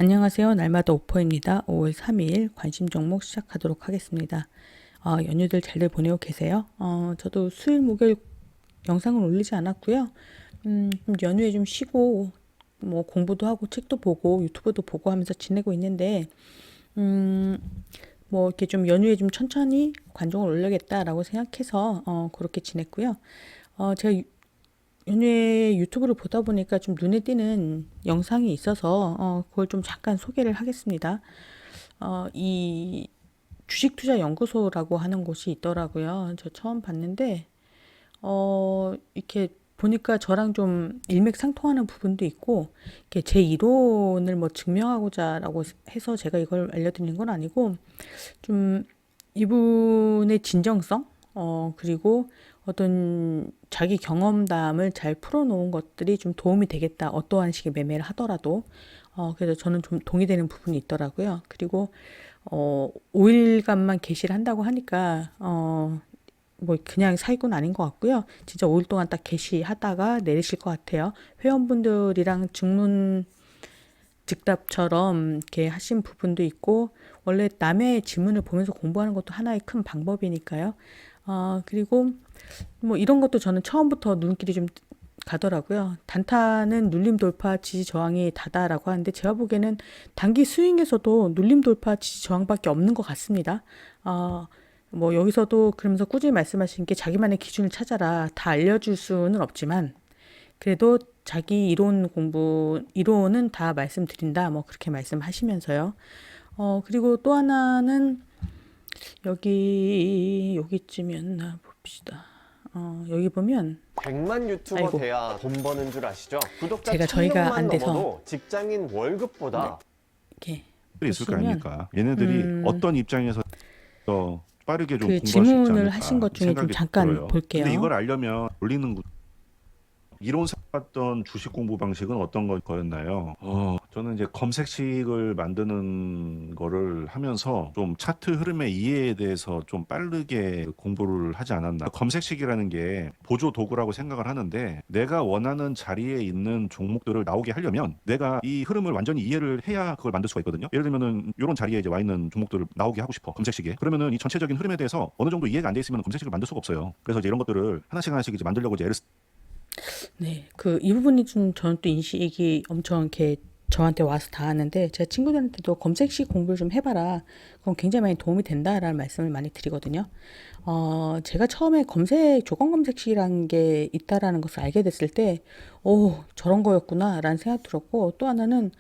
안녕하세요. 날마다 오퍼입니다. 5월 3일 관심 종목 시작하도록 하겠습니다. 연휴들 잘들 보내고 계세요? 저도 수요일, 목요일 영상을 올리지 않았고요. 연휴에 좀 쉬고 뭐 공부도 하고 책도 보고 유튜브도 보고 하면서 지내고 있는데 뭐 이렇게 좀 연휴에 좀 천천히 관종을 올려야겠다라고 생각해서 그렇게 지냈고요. 제가 연휴에 유튜브를 보다 보니까 좀 눈에 띄는 영상이 있어서 그걸 좀 잠깐 소개를 하겠습니다. 이 주식투자연구소라고 하는 곳이 있더라고요. 저 처음 봤는데 이렇게 보니까 저랑 좀 일맥상통하는 부분도 있고, 이렇게 제 이론을 뭐 증명하고자라고 해서 제가 이걸 알려드리는 건 아니고, 좀 이분의 진정성, 그리고 어떤 자기 경험담을 잘 풀어놓은 것들이 좀 도움이 되겠다. 어떠한 식의 매매를 하더라도. 그래서 저는 좀 동의되는 부분이 있더라고요. 그리고, 5일간만 게시를 한다고 하니까, 뭐 그냥 사기꾼 아닌 것 같고요. 진짜 5일 동안 딱 게시하다가 내리실 것 같아요. 회원분들이랑 증론 즉답처럼 이렇게 하신 부분도 있고, 원래 남의 지문을 보면서 공부하는 것도 하나의 큰 방법이니까요. 그리고 뭐 이런 것도 저는 처음부터 눈길이 좀 가더라고요. 단타는 눌림 돌파 지지 저항이 다다라고 하는데, 제가 보기에는 단기 스윙에서도 눌림 돌파 지지 저항밖에 없는 것 같습니다. 뭐 여기서도 그러면서 꾸준히 말씀하신 게 자기만의 기준을 찾아라, 다 알려줄 수는 없지만 그래도 자기 이론은 다 말씀드린다, 뭐 그렇게 말씀하시면서요. 그리고 또 하나는 여기쯤이었나 봅시다. 여기 보면 100만 유튜버 아이고, 돼야 돈 버는 줄 아시죠? 구독자 제가 저희가 1000명만 안 돼서 넘어도 직장인 월급보다 이렇게 있을 거 보시면 아닙니까? 얘네들이 어떤 입장에서 더 빠르게 좀 그 공부할 수 있지 지문을 하신 않을까 것 중에 좀 생각이 잠깐 들어요. 근데 볼게요. 이걸 알려면 올리는 이론 삼았던 주식 공부 방식은 어떤 거였나요? 저는 이제 검색식을 만드는 거를 하면서 좀 차트 흐름의 이해에 대해서 좀 빠르게 공부를 하지 않았나. 검색식이라는 게 보조 도구라고 생각을 하는데, 내가 원하는 자리에 있는 종목들을 나오게 하려면 내가 이 흐름을 완전히 이해를 해야 그걸 만들 수가 있거든요. 예를 들면은 이런 자리에 이제 와 있는 종목들을 나오게 하고 싶어, 검색식에. 그러면은 이 전체적인 흐름에 대해서 어느 정도 이해가 안 돼 있으면 검색식을 만들 수가 없어요. 그래서 이제 이런 것들을 하나씩 이제 만들려고 이제 애를 네, 이 부분이 좀 저는 또 인식이 엄청 이렇게 저한테 와서 닿았는데, 제가 친구들한테도 검색식 공부를 좀 해봐라, 그건 굉장히 많이 도움이 된다라는 말씀을 많이 드리거든요. 제가 처음에 조건 검색식이라는 게 있다라는 것을 알게 됐을 때, 오, 저런 거였구나라는 생각 들었고, 또 하나는,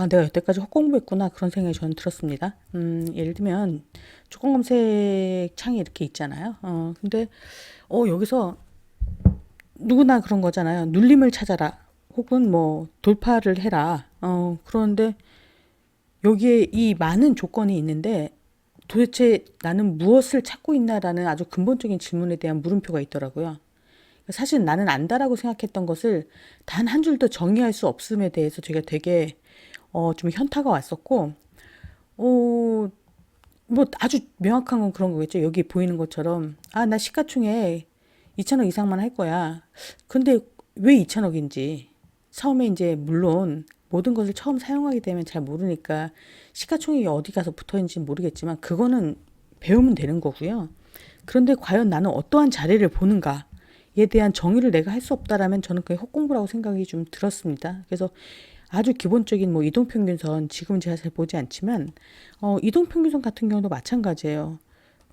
내가 여태까지 헛공부했구나, 그런 생각이 저는 들었습니다. 예를 들면, 조건 검색 창이 이렇게 있잖아요. 근데, 여기서 누구나 그런 거잖아요. 눌림을 찾아라, 혹은 뭐 돌파를 해라. 그런데 여기에 이 많은 조건이 있는데, 도대체 나는 무엇을 찾고 있나라는 아주 근본적인 질문에 대한 물음표가 있더라고요. 사실 나는 안다라고 생각했던 것을 단 한 줄도 정의할 수 없음에 대해서 제가 되게 좀 현타가 왔었고, 어, 뭐 아주 명확한 건 그런 거겠죠. 여기 보이는 것처럼, 나 시가총액 2천억 이상만 할 거야. 근데 왜 2천억인지 처음에, 이제 물론 모든 것을 처음 사용하게 되면 잘 모르니까 시가총액이 어디 가서 붙어 있는지 모르겠지만, 그거는 배우면 되는 거고요. 그런데 과연 나는 어떠한 자리를 보는가에 대한 정의를 내가 할 수 없다라면 저는 그게 헛공부라고 생각이 좀 들었습니다. 그래서 아주 기본적인 뭐 이동평균선, 지금 제가 잘 보지 않지만 이동평균선 같은 경우도 마찬가지예요.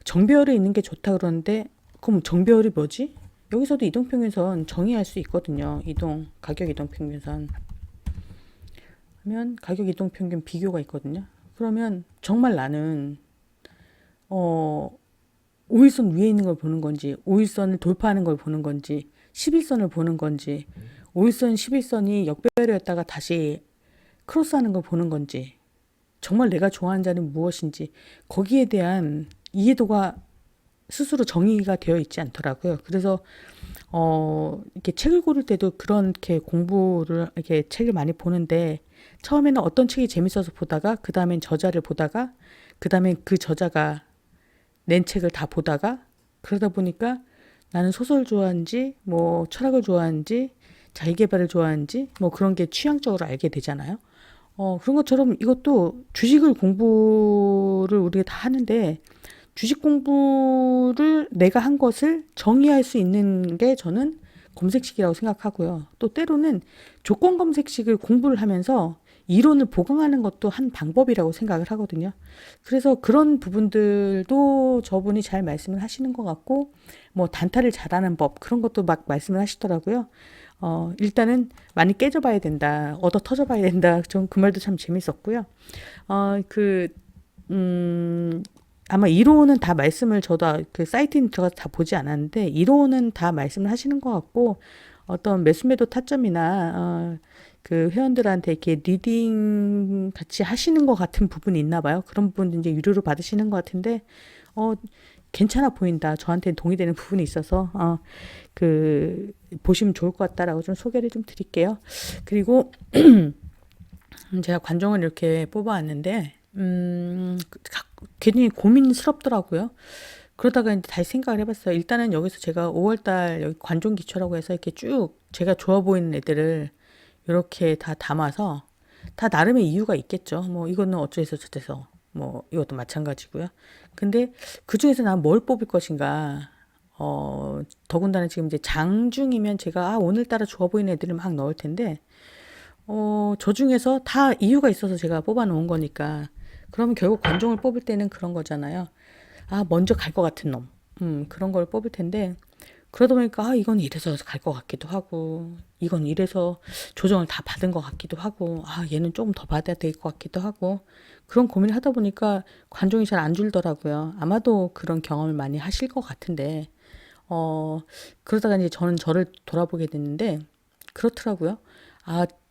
정배열에 있는 게 좋다 그러는데, 그럼 정배열이 뭐지? 여기서도 이동평균선 정의할 수 있거든요. 가격 이동평균선 하면 가격 이동평균 비교가 있거든요. 그러면 정말 나는 5일선 위에 있는 걸 보는 건지, 5일선을 돌파하는 걸 보는 건지, 11선을 보는 건지, 5일선, 11선이 역배열이었다가 다시 크로스하는 걸 보는 건지, 정말 내가 좋아하는 자는 무엇인지, 거기에 대한 이해도가 스스로 정의가 되어 있지 않더라고요. 그래서 이렇게 책을 고를 때도 그렇게 공부를, 이렇게 책을 많이 보는데, 처음에는 어떤 책이 재밌어서 보다가, 그 다음엔 저자를 보다가, 그 다음엔 그 저자가 낸 책을 다 보다가, 그러다 보니까 나는 소설 좋아하는지, 뭐 철학을 좋아하는지, 자기계발을 좋아하는지, 뭐 그런 게 취향적으로 알게 되잖아요. 그런 것처럼 이것도 주식을 공부를 우리가 다 하는데 주식 공부를 내가 한 것을 정의할 수 있는 게 저는 검색식이라고 생각하고요. 또 때로는 조건 검색식을 공부를 하면서 이론을 보강하는 것도 한 방법이라고 생각을 하거든요. 그래서 그런 부분들도 저분이 잘 말씀을 하시는 것 같고, 뭐 단타를 잘하는 법, 그런 것도 막 말씀을 하시더라고요. 일단은 많이 깨져봐야 된다, 얻어 터져봐야 된다. 전 그 말도 참 재밌었고요. 어, 그, 아마 이론은 다 말씀을 저도 그 사이트에 들어가서 다 보지 않았는데, 이론은 다 말씀을 하시는 것 같고, 어떤 매수매도 타점이나, 그 회원들한테 이렇게 리딩 같이 하시는 것 같은 부분이 있나 봐요. 그런 부분도 이제 유료로 받으시는 것 같은데, 괜찮아 보인다. 저한테 동의되는 부분이 있어서, 보시면 좋을 것 같다라고 좀 소개를 좀 드릴게요. 그리고 제가 관종을 이렇게 뽑아왔는데, 괜히 고민스럽더라고요. 그러다가 이제 다시 생각을 해봤어요. 일단은 여기서 제가 5월달 여기 관종 기초라고 해서 이렇게 쭉 제가 좋아 보이는 애들을 이렇게 다 담아서 다 나름의 이유가 있겠죠. 뭐 이거는 어째서 저째서 뭐 이것도 마찬가지고요. 근데 그 중에서 난 뭘 뽑을 것인가. 더군다나 지금 이제 장중이면 제가 오늘따라 좋아 보이는 애들을 막 넣을 텐데 저 중에서 다 이유가 있어서 제가 뽑아놓은 거니까 그러면 결국 관종을 뽑을 때는 그런 거잖아요. 먼저 갈 것 같은 놈. 그런 걸 뽑을 텐데 그러다 보니까 이건 이래서 갈 것 같기도 하고 이건 이래서 조정을 다 받은 것 같기도 하고 얘는 조금 더 받아야 될 것 같기도 하고 그런 고민을 하다 보니까 관종이 잘 안 줄더라고요. 아마도 그런 경험을 많이 하실 것 같은데 그러다가 이제 저는 저를 돌아보게 됐는데 그렇더라고요.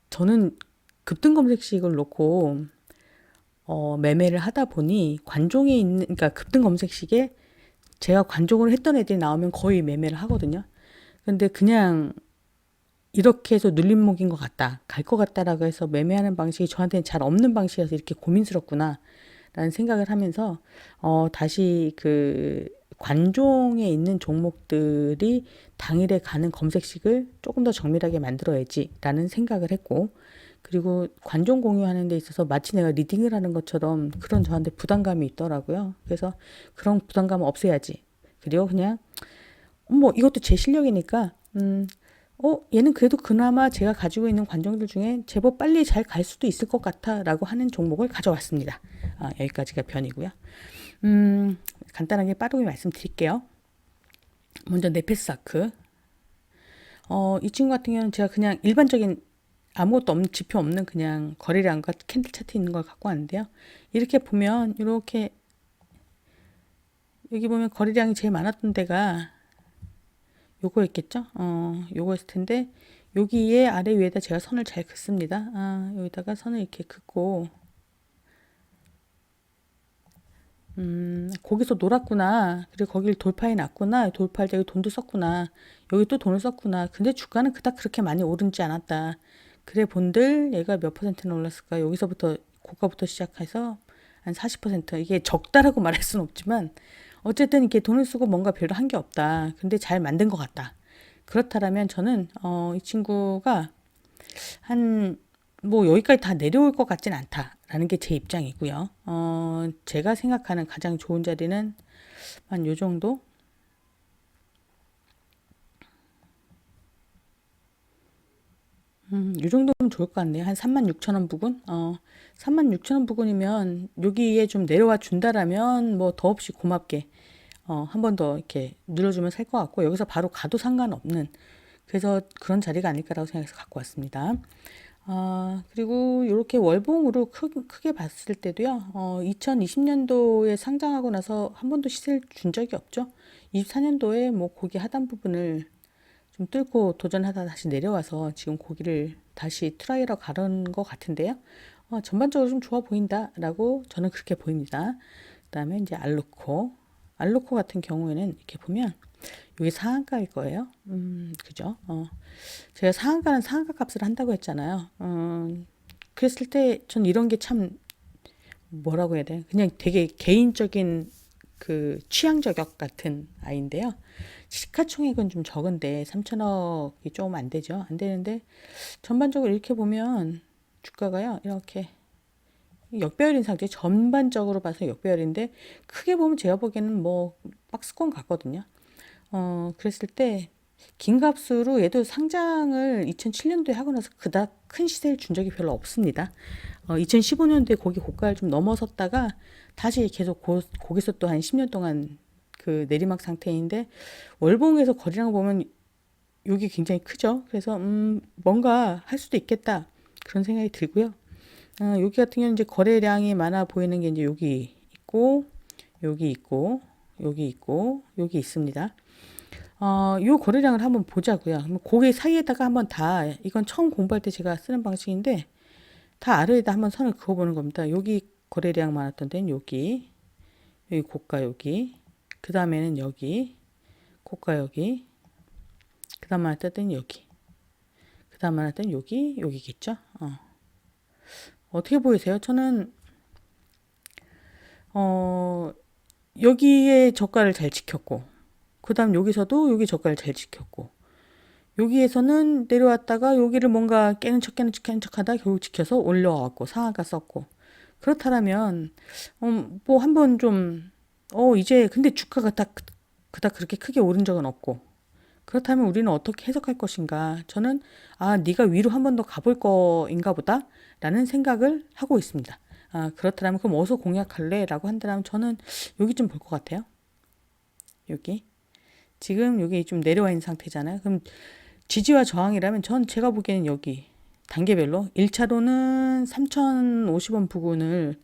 저는 급등 검색식을 놓고 매매를 하다 보니 관종에 있는 그러니까 급등 검색식에 제가 관종을 했던 애들이 나오면 거의 매매를 하거든요. 근데 그냥 이렇게 해서 눌림목인 것 같다, 갈 것 같다라고 해서 매매하는 방식이 저한테는 잘 없는 방식이어서 이렇게 고민스럽구나 라는 생각을 하면서 다시 그 관종에 있는 종목들이 당일에 가는 검색식을 조금 더 정밀하게 만들어야지 라는 생각을 했고 그리고 관종 공유하는 데 있어서 마치 내가 리딩을 하는 것처럼 그런 저한테 부담감이 있더라고요. 그래서 그런 부담감을 없애야지. 그리고 그냥 뭐 이것도 제 실력이니까 얘는 그래도 그나마 제가 가지고 있는 관종들 중에 제법 빨리 잘 갈 수도 있을 것 같아 라고 하는 종목을 가져왔습니다. 여기까지가 변이고요. 간단하게 빠르게 말씀드릴게요. 먼저 네페스아크. 이 친구 같은 경우는 제가 그냥 일반적인 아무것도 없는 지표 없는 그냥 거래량과 캔들 차트 있는 걸 갖고 왔는데요. 이렇게 보면 이렇게 여기 보면 거래량이 제일 많았던 데가 요거였겠죠? 요거였을 텐데 여기에 아래 위에다 제가 선을 잘 긋습니다. 여기다가 선을 이렇게 긋고 거기서 놀았구나. 그리고 거기를 돌파해 놨구나. 돌파할 때 돈도 썼구나. 여기 또 돈을 썼구나. 근데 주가는 그닥 그렇게 많이 오르지 않았다. 그래 본들 얘가 몇 퍼센트나 올랐을까? 여기서부터 고가부터 시작해서 한 40%. 이게 적다라고 말할 수는 없지만 어쨌든 이렇게 돈을 쓰고 뭔가 별로 한 게 없다. 근데 잘 만든 것 같다. 그렇다라면 저는 이 친구가 한 뭐 여기까지 다 내려올 것 같진 않다라는 게 제 입장이고요. 제가 생각하는 가장 좋은 자리는 한 요 정도. 이 정도면 좋을 것 같네요. 한 36,000원 부근? 36,000원 부근이면 여기에 좀 내려와 준다라면 뭐 더없이 고맙게 한 번 더 이렇게 눌러주면 살 것 같고 여기서 바로 가도 상관없는 그래서 그런 자리가 아닐까라고 생각해서 갖고 왔습니다. 그리고 이렇게 월봉으로 크게 봤을 때도요. 2020년도에 상장하고 나서 한 번도 시세를 준 적이 없죠. 24년도에 뭐 고기 하단 부분을 좀 뚫고 도전하다 다시 내려와서 지금 고기를 다시 트라이로 가는 것 같은데요. 전반적으로 좀 좋아 보인다라고 저는 그렇게 보입니다. 그다음에 이제 알루코 같은 경우에는 이렇게 보면 여기 상한가일 거예요. 그죠? 제가 상한가는 상한가 값을 한다고 했잖아요. 그랬을 때 전 이런 게 참 뭐라고 해야 돼? 그냥 되게 개인적인 그 취향 저격 같은 아이인데요. 시가총액은 좀 적은데 3천억이 조금 안 되죠. 안 되는데 전반적으로 이렇게 보면 주가가요. 이렇게 역배열인 상태, 전반적으로 봐서 역배열인데 크게 보면 제가 보기에는 뭐 박스권 같거든요. 그랬을 때 긴값으로 얘도 상장을 2007년도에 하고 나서 그닥 큰 시세를 준 적이 별로 없습니다. 2015년도에 거기 고가를 좀 넘어섰다가 다시 계속 거기서 또 한 10년 동안 그 내리막 상태인데 월봉에서 거래량을 보면 여기 굉장히 크죠. 그래서 뭔가 할 수도 있겠다 그런 생각이 들고요. 여기 같은 경우는 이제 거래량이 많아 보이는 게 이제 여기 있고 여기 있고 여기 있고 여기 있습니다. 요 거래량을 한번 보자고요. 그럼 고개 사이에다가 한번 다 이건 처음 공부할 때 제가 쓰는 방식인데 다 아래에다 한번 선을 그어보는 겁니다. 여기 거래량 많았던 데는 여기 고가 여기 그 다음에는 여기 고가 여기 그 다음 많았던 데는 여기 그 다음 많았던 데는 여기겠죠. 어떻게 보이세요? 저는 여기에 저가를 잘 지켰고 그 다음 여기서도 여기 저가를 잘 지켰고 여기에서는 내려왔다가 여기를 뭔가 깨는 척 하다 결국 지켜서 올려왔고 상한가 썼고 그렇다면 뭐 한번 좀 이제 근데 주가가 그닥 그렇게 크게 오른 적은 없고 그렇다면 우리는 어떻게 해석할 것인가? 저는 네가 위로 한 번 더 가볼 거인가 보다 라는 생각을 하고 있습니다. 그렇다면 그럼 어디서 공략할래? 라고 한다면 저는 여기 좀 볼 것 같아요. 여기 지금 여기 좀 내려와 있는 상태잖아요. 그럼 지지와 저항이라면 전 제가 보기에는 여기 단계별로 1차로는 3050원 부근을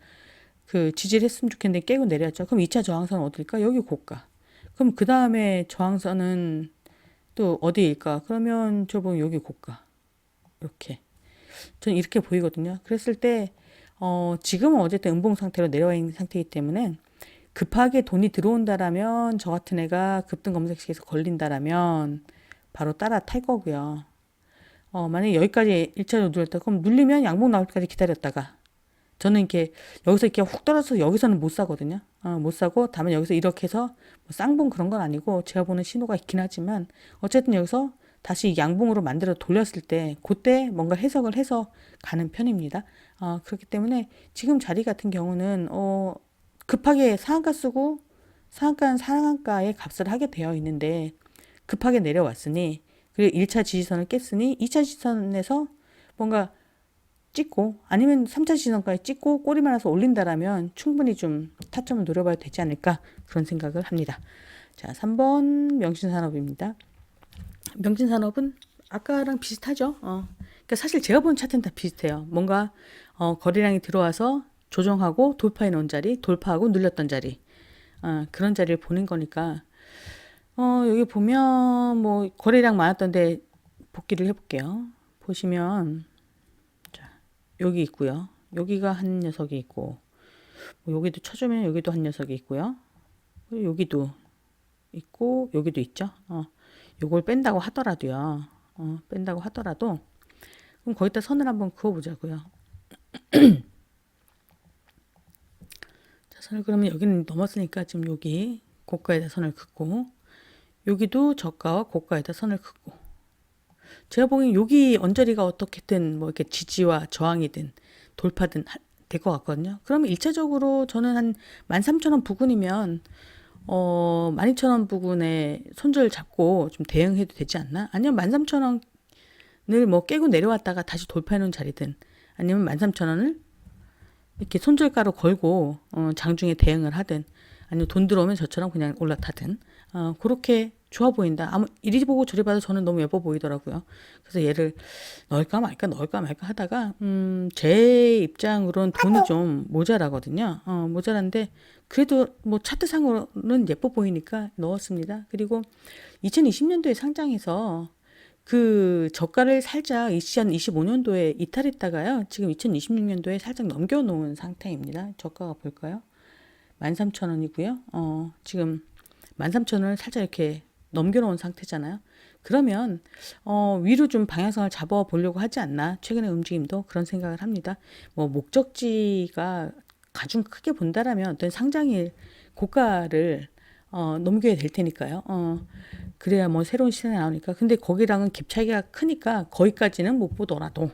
그 지지를 했으면 좋겠는데 깨고 내려왔죠. 그럼 2차 저항선은 어딜까? 여기 고가. 그럼 그 다음에 저항선은 또 어디일까? 그러면 저 보면 여기 고가. 이렇게. 저는 이렇게 보이거든요. 그랬을 때 지금은 어쨌든 음봉 상태로 내려와 있는 상태이기 때문에 급하게 돈이 들어온다라면 저 같은 애가 급등 검색식에서 걸린다라면 바로 따라 탈 거고요. 만약에 여기까지 1차로 눌렀다 그럼 눌리면 양봉 나올 때까지 기다렸다가 저는 이렇게 여기서 이렇게 훅 떨어져서 여기서는 못 사거든요. 못 사고 다만 여기서 이렇게 해서 뭐 쌍봉 그런 건 아니고 제가 보는 신호가 있긴 하지만 어쨌든 여기서 다시 양봉으로 만들어 돌렸을 때 그때 뭔가 해석을 해서 가는 편입니다. 그렇기 때문에 지금 자리 같은 경우는 급하게 상한가 쓰고 상한가는 상한가의 값을 하게 되어 있는데 급하게 내려왔으니 그리고 1차 지지선을 깼으니 2차 지지선에서 뭔가 찍고 아니면 3차 지지선까지 찍고 꼬리 말아서 올린다라면 충분히 좀 타점을 노려봐야 되지 않을까 그런 생각을 합니다. 자, 3번 명신산업입니다. 명신산업은 아까랑 비슷하죠. 그러니까 사실 제가 본 차트는 다 비슷해요. 뭔가 거래량이 들어와서 조정하고 돌파해 놓은 자리, 돌파하고 눌렸던 자리 그런 자리를 보는 거니까 여기 보면 뭐 거래량 많았던데 복기를 해볼게요. 보시면 자 여기 있고요. 여기가 한 녀석이 있고 뭐 여기도 쳐주면 여기도 한 녀석이 있고요. 그리고 여기도 있고 여기도 있죠. 요걸 뺀다고 하더라도요. 뺀다고 하더라도 그럼 거기다 선을 한번 그어보자고요. 자, 선을 그러면 여기는 넘었으니까 지금 여기 고가에다 선을 긋고 여기도 저가와 고가에다 선을 긋고 제가 보기엔 여기 언저리가 어떻게든 뭐 이렇게 지지와 저항이든 돌파든 될 것 같거든요. 그러면 1차적으로 저는 한 13,000원 부근이면 12,000원 부근에 손절 잡고 좀 대응해도 되지 않나? 아니면 13,000원을 뭐 깨고 내려왔다가 다시 돌파해 놓은 자리든 아니면 13,000원을 이렇게 손절가로 걸고 장중에 대응을 하든 아니면 돈 들어오면 저처럼 그냥 올라타든 그렇게 좋아 보인다. 이리 보고 저리 봐도 저는 너무 예뻐 보이더라고요. 그래서 얘를 넣을까 말까 하다가 제 입장으로는 돈이 좀 모자라거든요. 모자란데 그래도 뭐 차트상으로는 예뻐 보이니까 넣었습니다. 그리고 2020년도에 상장해서 그 저가를 살짝 2025년도에 이탈했다가요. 지금 2026년도에 살짝 넘겨놓은 상태입니다. 저가가 볼까요? 13,000원이고요. 지금 13,000원을 살짝 이렇게 넘겨놓은 상태잖아요. 그러면 위로 좀 방향성을 잡아 보려고 하지 않나? 최근의 움직임도 그런 생각을 합니다. 뭐 목적지가 가중 크게 본다라면 어떤 상장일 고가를 넘겨야 될 테니까요. 그래야 뭐 새로운 시장이 나오니까. 근데 거기랑은 갭 차이가 크니까 거기까지는 못 보더라도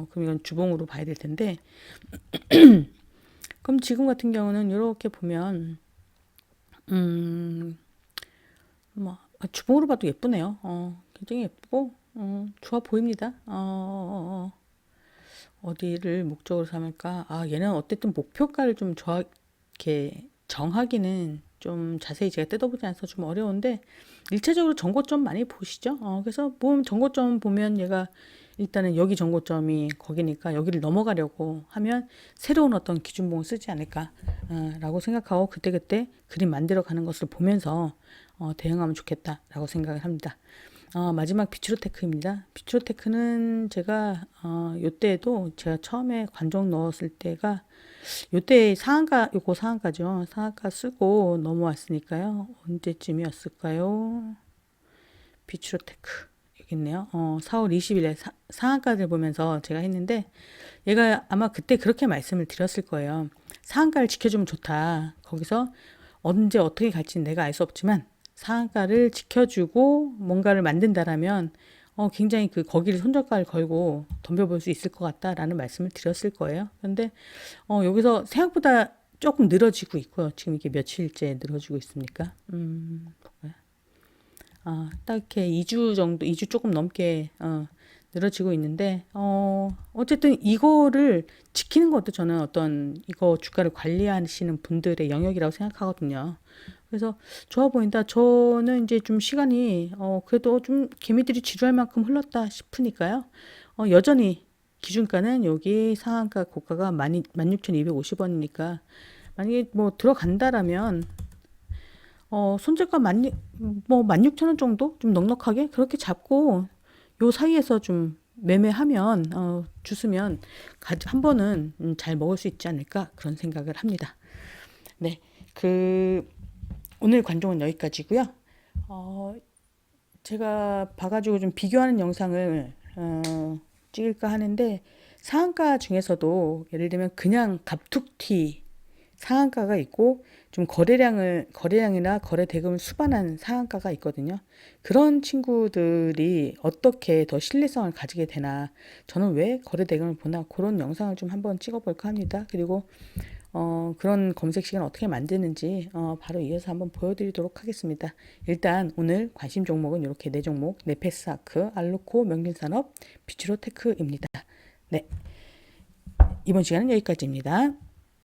그럼 이건 주봉으로 봐야 될 텐데 그럼 지금 같은 경우는 이렇게 보면 뭐 주봉으로 봐도 예쁘네요. 굉장히 예쁘고 좋아 보입니다. 어디를 목적으로 삼을까? 얘는 어쨌든 목표가를 좀 이렇게 정하기는 좀 자세히 제가 뜯어보지 않아서 좀 어려운데 1차적으로 전고점 많이 보시죠. 그래서 전고점 보면 얘가 일단은 여기 전고점이 거기니까 여기를 넘어가려고 하면 새로운 어떤 기준봉을 쓰지 않을까 라고 생각하고 그때그때 그림 만들어 가는 것을 보면서 대응하면 좋겠다라고 생각을 합니다. 마지막 비추로테크입니다. 비추로테크는 제가 요때에도 제가 처음에 관종 넣었을 때가 요때 요거 상한가죠. 상한가 쓰고 넘어왔으니까요. 언제쯤이었을까요? 비추로테크 여기 있네요. 4월 20일에 상한가를 보면서 제가 했는데 얘가 아마 그때 그렇게 말씀을 드렸을 거예요. 상한가를 지켜주면 좋다. 거기서 언제 어떻게 갈지는 내가 알 수 없지만 상한가를 지켜주고 뭔가를 만든다라면 굉장히 거기를 손절가를 걸고 덤벼볼 수 있을 것 같다라는 말씀을 드렸을 거예요. 그런데 여기서 생각보다 조금 늘어지고 있고요. 지금 이게 며칠째 늘어지고 있습니까? 볼까요? 딱 이렇게 2주 정도, 2주 조금 넘게 늘어지고 있는데 어쨌든 이거를 지키는 것도 저는 어떤 이거 주가를 관리하시는 분들의 영역이라고 생각하거든요. 그래서 좋아 보인다. 저는 이제 좀 시간이 그래도 좀 개미들이 지루할 만큼 흘렀다 싶으니까요. 여전히 기준가는 여기 상한가 고가가 16,250원이니까 만약에 뭐 들어간다라면 손절가 16,000원 정도 좀 넉넉하게 그렇게 잡고 요 사이에서 좀 매매하면 주스면 한 번은 잘 먹을 수 있지 않을까 그런 생각을 합니다. 네, 오늘 관종은 여기까지고요. 제가 봐가지고 좀 비교하는 영상을 찍을까 하는데 상한가 중에서도 예를 들면 그냥 갑툭튀 상한가가 있고 좀 거래량이나 거래 대금을 수반한 상한가가 있거든요. 그런 친구들이 어떻게 더 신뢰성을 가지게 되나 저는 왜 거래 대금을 보나 그런 영상을 좀 한번 찍어볼까 합니다. 그리고 그런 검색 시간 어떻게 만드는지 바로 이어서 한번 보여드리도록 하겠습니다. 일단 오늘 관심 종목은 이렇게 4종목 네페스아크, 알루코, 명진산업, 비추로테크입니다. 네, 이번 시간은 여기까지입니다.